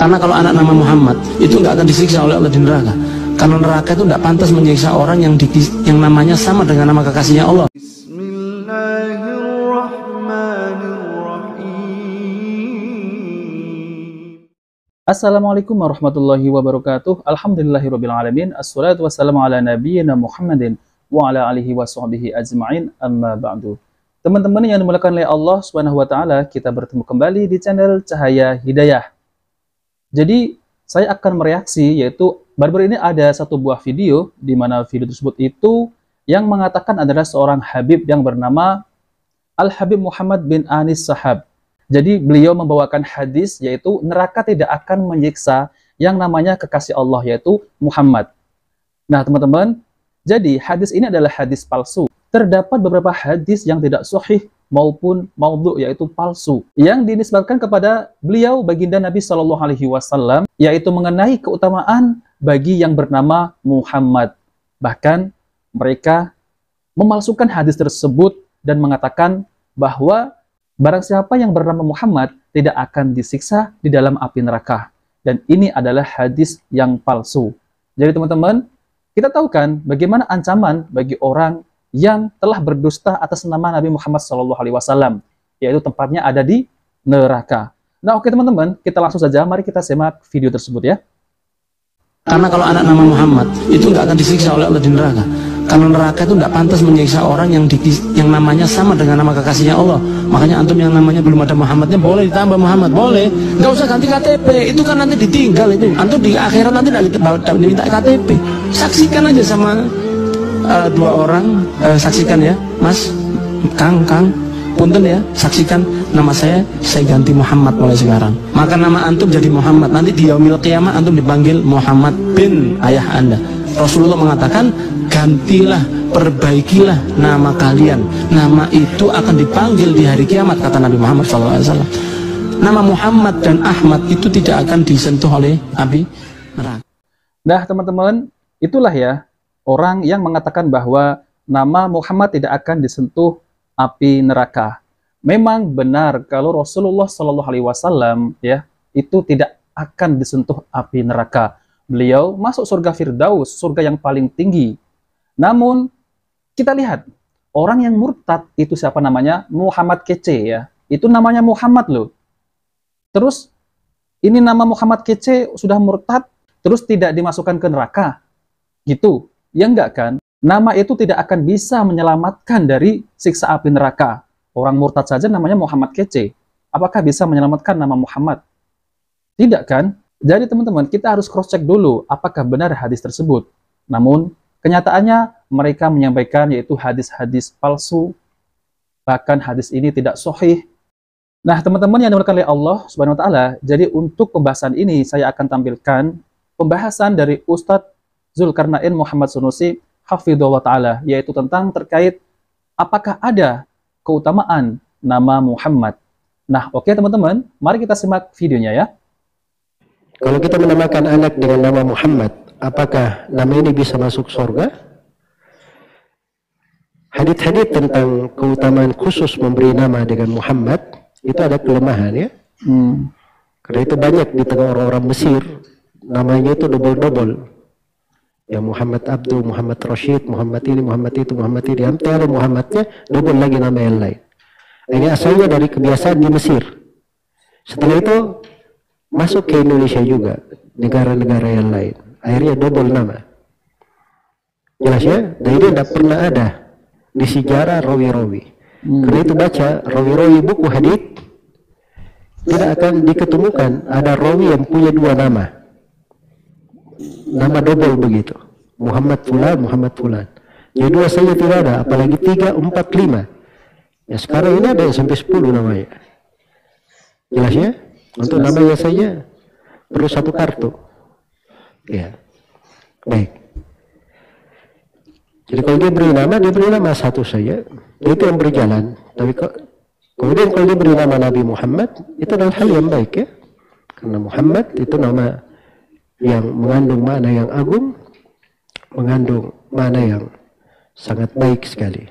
Karena kalau anak nama Muhammad itu nggak akan disiksa oleh Allah di neraka. Karena neraka itu nggak pantas menyiksa orang yang namanya sama dengan nama kekasihnya Allah. Assalamualaikum warahmatullahi wabarakatuh. Alhamdulillahirabbil alamin. Assalatu wassalamu ala nabiyyina Muhammadin wa ala alihi washabbihi ajma'in. Amma ba'du. Teman-teman yang dimuliakan oleh Allah Subhanahu wa taala, kita bertemu kembali di channel Cahaya Hidayah. Jadi, saya akan mereaksi, yaitu baru-baru ini ada satu buah video di mana video tersebut itu yang mengatakan adalah seorang Habib yang bernama Al-Habib Muhammad bin Anis Sahab. Jadi beliau membawakan hadis, yaitu neraka tidak akan menyiksa yang namanya kekasih Allah, yaitu Muhammad. Nah teman-teman, jadi hadis ini adalah hadis palsu. Terdapat beberapa hadis yang tidak sahih maupun maudhu, yaitu palsu, yang dinisbatkan kepada beliau baginda Nabi Shallallahu Alaihi Wasallam, yaitu mengenai keutamaan bagi yang bernama Muhammad. Bahkan mereka memalsukan hadis tersebut dan mengatakan bahwa barang siapa yang bernama Muhammad tidak akan disiksa di dalam api neraka. Dan ini adalah hadis yang palsu. Jadi teman-teman, kita tahu kan bagaimana ancaman bagi orang yang telah berdusta atas nama Nabi Muhammad SAW, yaitu tempatnya ada di neraka. Nah oke teman-teman, kita langsung saja, mari kita simak video tersebut ya. Karena kalau anak nama Muhammad itu nggak akan disiksa oleh Allah di neraka. Karena neraka itu nggak pantas menyiksa orang yang namanya sama dengan nama kekasihnya Allah. Makanya antum yang namanya belum ada Muhammadnya boleh ditambah Muhammad, boleh. Nggak usah ganti KTP, itu kan nanti ditinggal itu. Antum di akhirat nanti tidak diminta KTP. Saksikan aja sama dua orang, saksikan ya, Mas, Kang, punten ya, saksikan nama saya ganti Muhammad mulai sekarang. Maka nama antum jadi Muhammad. Nanti di yaumil qiyamah antum dipanggil Muhammad bin ayah anda. Rasulullah mengatakan, gantilah, perbaikilah nama kalian. Nama itu akan dipanggil di hari kiamat, kata Nabi Muhammad SAW. Nama Muhammad dan Ahmad itu tidak akan disentuh oleh api neraka. Nah teman-teman, itulah ya orang yang mengatakan bahwa nama Muhammad tidak akan disentuh api neraka. Memang benar kalau Rasulullah Shallallahu Alaihi Wasallam ya itu tidak akan disentuh api neraka. Beliau masuk surga Firdaus, surga yang paling tinggi. Namun kita lihat orang yang murtad itu siapa namanya? Muhammad kece ya. Itu namanya Muhammad loh. Terus ini nama Muhammad kece sudah murtad, terus tidak dimasukkan ke neraka. Gitu. Ya enggak kan? Nama itu tidak akan bisa menyelamatkan dari siksa api neraka. Orang murtad saja namanya Muhammad kece. Apakah bisa menyelamatkan nama Muhammad? Tidak kan? Jadi teman-teman, kita harus cross-check dulu apakah benar hadis tersebut. Namun, kenyataannya mereka menyampaikan yaitu hadis-hadis palsu. Bahkan hadis ini tidak sahih. Nah, teman-teman yang dimuliakan oleh Allah Subhanahu wa taala, jadi untuk pembahasan ini saya akan tampilkan pembahasan dari Ustadz Zulkarnain Muhammad Sunusi Hafidhullah Ta'ala, yaitu tentang terkait apakah ada keutamaan nama Muhammad. Nah, oke teman-teman, mari kita simak videonya ya. Kalau kita menamakan anak dengan nama Muhammad, apakah nama ini bisa masuk surga? Hadits-hadits tentang keutamaan khusus memberi nama dengan Muhammad itu ada kelemahan ya. Karena itu banyak di tengah orang-orang Mesir namanya itu double-double. Ya Muhammad Abdul, Muhammad Rashid, Muhammad ini, Muhammad itu, Muhammad ini. Antara Muhammadnya double lagi nama yang lain. Ini asalnya dari kebiasaan di Mesir. Setelah itu masuk ke Indonesia juga, negara-negara yang lain. Akhirnya double nama. Jelas ya? Dan ini tidak pernah ada di sejarah rawi-rawi. Karena itu baca rawi-rawi buku hadits tidak akan diketemukan ada rawi yang punya dua nama. Nama double begitu. Muhammad Fulan, Muhammad Fulan. Jadi dua saja tidak ada, apalagi 3, 4, 5. Ya sekarang ini ada yang sampai 10 namanya. Jelas ya? Untuk namanya saja perlu satu kartu. Ya. Baik. Jadi kalau dia beri nama satu saja. Itu yang berjalan. Tapi kemudian kalau dia beri nama Nabi Muhammad, itu adalah hal yang baik ya. Karena Muhammad itu nama yang mengandung makna yang agung, mengandung makna yang sangat baik sekali.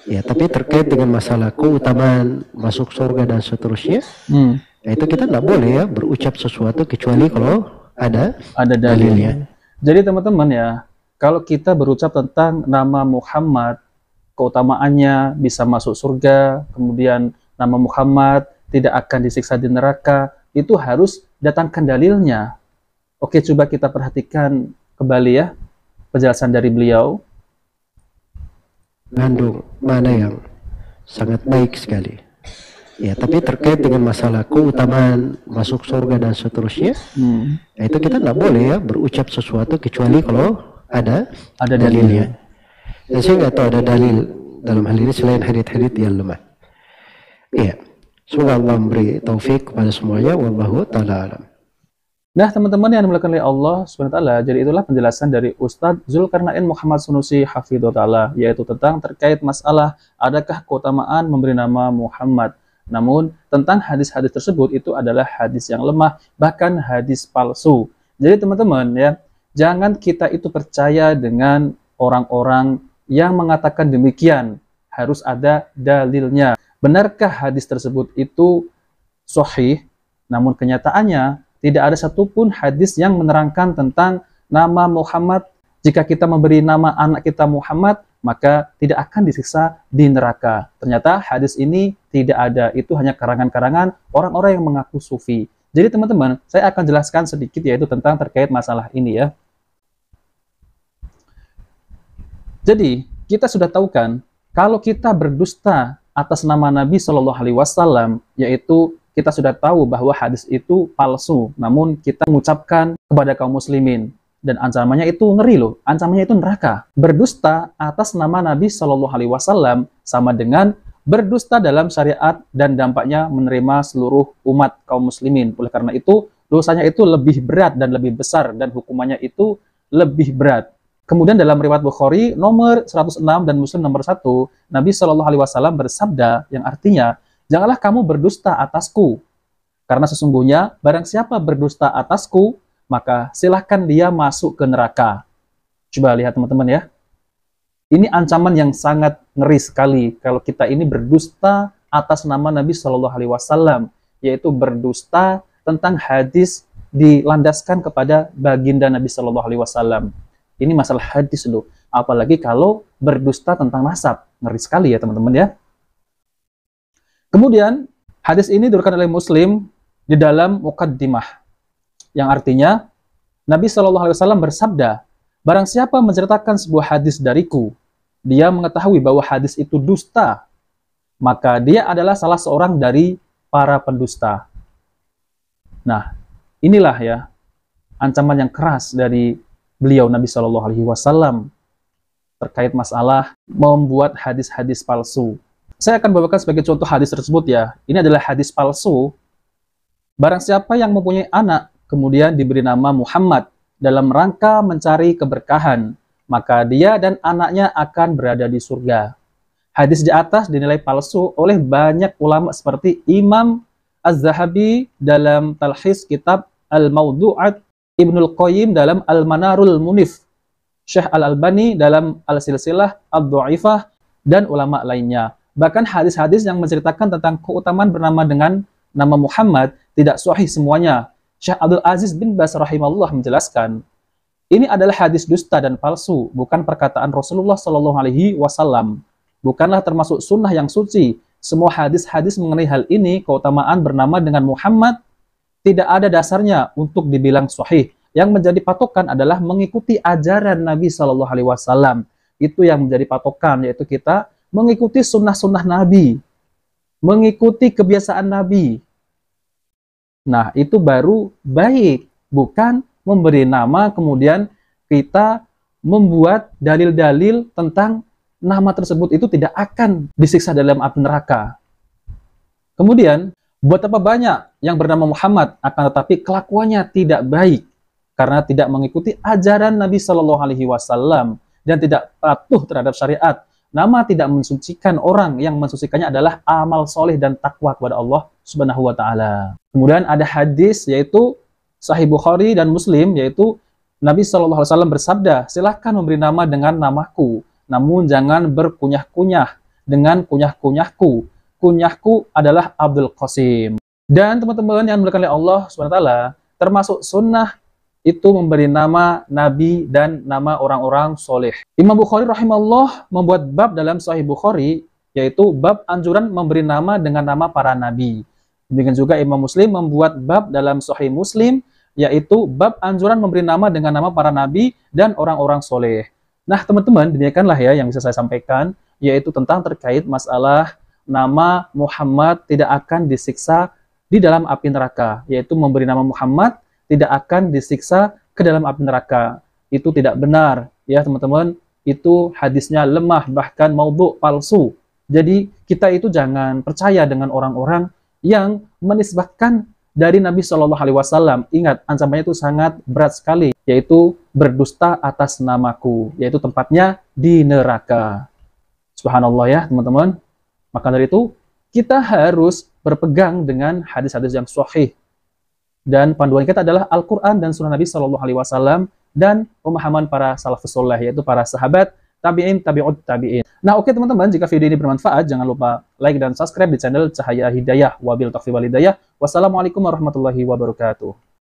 Ya, tapi terkait dengan masalah keutamaan masuk surga dan seterusnya, Nah, itu kita tidak boleh ya berucap sesuatu kecuali kalau ada dalilnya. Jadi teman-teman ya, kalau kita berucap tentang nama Muhammad, keutamaannya bisa masuk surga, kemudian nama Muhammad tidak akan disiksa di neraka, itu harus datangkan dalilnya. Oke, coba kita perhatikan kembali ya penjelasan dari beliau. Mengandung mana yang sangat baik sekali. Ya, tapi terkait dengan masalah keutamaan masuk surga dan seterusnya, itu kita tidak boleh ya berucap sesuatu kecuali kalau ada dalilnya. Dan saya nggak tahu ada dalil dalam hal ini selain hadits-hadits yang lemah. Iya, semoga Allah memberi taufik kepada semuanya. Wallahu ta'ala alam. Nah, teman-teman yang dimuliakan oleh Allah SWT, jadi itulah penjelasan dari Ustadz Zulkarnain Muhammad Sunusi Hafidhullah Ta'ala, yaitu tentang terkait masalah adakah keutamaan memberi nama Muhammad. Namun, tentang hadis-hadis tersebut itu adalah hadis yang lemah, bahkan hadis palsu. Jadi teman-teman ya, jangan kita itu percaya dengan orang-orang yang mengatakan demikian, harus ada dalilnya. Benarkah hadis tersebut itu sahih? Namun kenyataannya, tidak ada satupun hadis yang menerangkan tentang nama Muhammad. Jika kita memberi nama anak kita Muhammad, maka tidak akan disiksa di neraka. Ternyata hadis ini tidak ada. Itu hanya karangan-karangan orang-orang yang mengaku sufi. Jadi teman-teman, saya akan jelaskan sedikit yaitu tentang terkait masalah ini ya. Jadi, kita sudah tahu kan, kalau kita berdusta atas nama Nabi Shallallahu Alaihi Wasallam, yaitu kita sudah tahu bahwa hadis itu palsu, namun kita mengucapkan kepada kaum muslimin. Dan ancamannya itu ngeri loh, ancamannya itu neraka. Berdusta atas nama Nabi Shallallahu Alaihi Wasallam sama dengan berdusta dalam syariat dan dampaknya menerima seluruh umat kaum muslimin. Oleh karena itu, dosanya itu lebih berat dan lebih besar, dan hukumannya itu lebih berat. Kemudian dalam riwayat Bukhari nomor 106 dan Muslim nomor 1, Nabi Shallallahu Alaihi Wasallam bersabda yang artinya, janganlah kamu berdusta atasku, karena sesungguhnya barang siapa berdusta atasku, maka silahkan dia masuk ke neraka. Coba lihat teman-teman ya. Ini ancaman yang sangat ngeri sekali kalau kita ini berdusta atas nama Nabi Shallallahu Alaihi Wasallam, yaitu berdusta tentang hadis dilandaskan kepada baginda Nabi Shallallahu Alaihi Wasallam. Ini masalah hadis loh. Apalagi kalau berdusta tentang nasab. Ngeri sekali ya teman-teman ya. Kemudian, hadis ini diriwayatkan oleh Muslim di dalam muqaddimah, yang artinya, Nabi Shallallahu Alaihi Wasallam bersabda, barang siapa menceritakan sebuah hadis dariku, dia mengetahui bahwa hadis itu dusta, maka dia adalah salah seorang dari para pendusta. Nah, inilah ya, ancaman yang keras dari beliau Nabi Shallallahu Alaihi Wasallam terkait masalah membuat hadis-hadis palsu. Saya akan bawakan sebagai contoh hadis tersebut ya. Ini adalah hadis palsu. Barang siapa yang mempunyai anak, kemudian diberi nama Muhammad dalam rangka mencari keberkahan, maka dia dan anaknya akan berada di surga. Hadis di atas dinilai palsu oleh banyak ulama seperti Imam Az-Zahabi dalam Talkhis Kitab Al-Mawdu'at, Ibnul Qayyim dalam Al-Manarul Munif, Syekh Al-Albani dalam Al-Silsilah Ad-Dha'ifah, dan ulama lainnya. Bahkan hadis-hadis yang menceritakan tentang keutamaan bernama dengan nama Muhammad tidak sahih semuanya. Syekh Abdul Aziz bin Baz rahimahullah menjelaskan, ini adalah hadis dusta dan palsu, bukan perkataan Rasulullah Shallallahu Alaihi Wasallam. Bukanlah termasuk sunnah yang suci. Semua hadis-hadis mengenai hal ini, keutamaan bernama dengan Muhammad, tidak ada dasarnya untuk dibilang sahih. Yang menjadi patokan adalah mengikuti ajaran Nabi Shallallahu Alaihi Wasallam. Itu yang menjadi patokan, yaitu kita mengikuti sunnah-sunnah Nabi, mengikuti kebiasaan Nabi. Nah, itu baru baik, bukan memberi nama kemudian kita membuat dalil-dalil tentang nama tersebut itu tidak akan disiksa dalam api neraka. Kemudian, buat apa banyak yang bernama Muhammad akan tetapi kelakuannya tidak baik karena tidak mengikuti ajaran Nabi Shallallahu Alaihi Wasallam dan tidak patuh terhadap syariat. Nama tidak mensucikan orang, yang mensucikannya adalah amal soleh dan takwa kepada Allah Subhanahu wa Ta'ala. Kemudian ada hadis yaitu Sahih Bukhari dan Muslim, yaitu Nabi Shallallahu Alaihi Wasallam bersabda, silahkan memberi nama dengan namaku, namun jangan berkunyah-kunyah dengan kunyah-kunyahku. Kunyahku adalah Abdul Qasim. Dan teman-teman yang dimuliakan oleh Allah SWT, termasuk sunnah itu memberi nama nabi dan nama orang-orang soleh. Imam Bukhari rahimahullah membuat bab dalam Sahih Bukhari, yaitu bab anjuran memberi nama dengan nama para nabi. Demikian juga Imam Muslim membuat bab dalam Sahih Muslim, yaitu bab anjuran memberi nama dengan nama para nabi dan orang-orang soleh. Nah teman-teman, demikianlah ya yang bisa saya sampaikan, yaitu tentang terkait masalah nama Muhammad tidak akan disiksa di dalam api neraka, yaitu memberi nama Muhammad tidak akan disiksa ke dalam api neraka. Itu tidak benar ya teman-teman, itu hadisnya lemah, bahkan maudhu, palsu. Jadi kita itu jangan percaya dengan orang-orang yang menisbahkan dari Nabi Shallallahu Alaihi Wasallam. Ingat, ancamannya itu sangat berat sekali, yaitu berdusta atas namaku, yaitu tempatnya di neraka. Subhanallah ya teman-teman. Maka dari itu kita harus berpegang dengan hadis-hadis yang sahih. Dan panduan kita adalah Al-Quran dan Sunnah Nabi Shallallahu Alaihi Wasallam dan pemahaman para salafus saleh, yaitu para sahabat, tabi'in, tabi'ut tabi'in. Nah oke teman-teman, jika video ini bermanfaat, jangan lupa like dan subscribe di channel Cahaya Hidayah. Wabil taufiq wal hidayah. Wassalamualaikum warahmatullahi wabarakatuh.